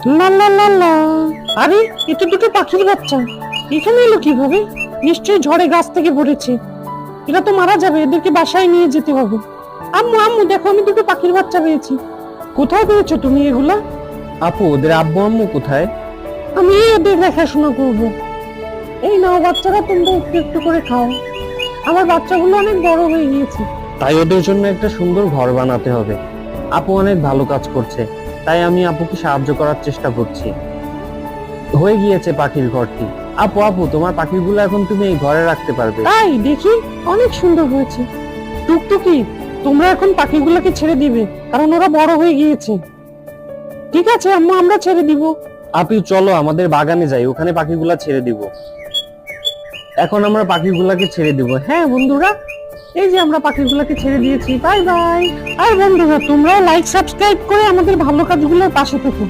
লা লা লা লা। আরে এটা দুটো পাখির বাচ্চা, এখানে এলো কিভাবে? নিশ্চয়ই ঝড়ে গাছ থেকে পড়েছে। এরা তো মারা যাবে, এদেরকে বাসায় নিয়ে যেতে হবে। আম্মু আম্মু দেখো, আমি দুটো পাখির বাচ্চা পেয়েছি। কোথায় পেয়েছো তুমি এগুলা? আপু, ওদের আব্বু আম্মু কোথায়? আমি ওদের দেখাশোনা করব। এই নাও বাচ্চারা, তোমরা একটু একটু করে খাও। আমার বাচ্চাগুলো অনেক বড় হয়ে গিয়েছে। তাই ওদের জন্য একটা সুন্দর ঘর বানাতে হবে। আপু অনেক ভালো কাজ করছে, তাই আমি আপুকে সাহায্য করার চেষ্টা করছি। হয়ে গিয়েছে পাখির ঘরটি। আপু আপু, তোমার পাখিগুলো এখন তুমি এই ঘরে রাখতে পারবে। তাই দেখি, অনেক সুন্দর হয়েছে। টুকটুকি, তোমরা এখন পাখিগুলোকে ছেড়ে দিবে, কারণ ওরা বড় হয়ে গিয়েছে। ঠিক আছে আম্মু, আমরা ছেড়ে দিব। আপু চলো আমাদের বাগানে যাই, ওখানে পাখিগুলা ছেড়ে দিব। এখন আমরা পাখিগুলাকে ছেড়ে দিব। হ্যাঁ বন্ধুরা, এই যে আমরা পাখিগুলোকে ছেড়ে দিয়েছি। Bye bye. আর বন্ধুরা, তোমরাও লাইক সাবস্ক্রাইব করে আমাদের ভালো কাজগুলোর পাশে থেকো।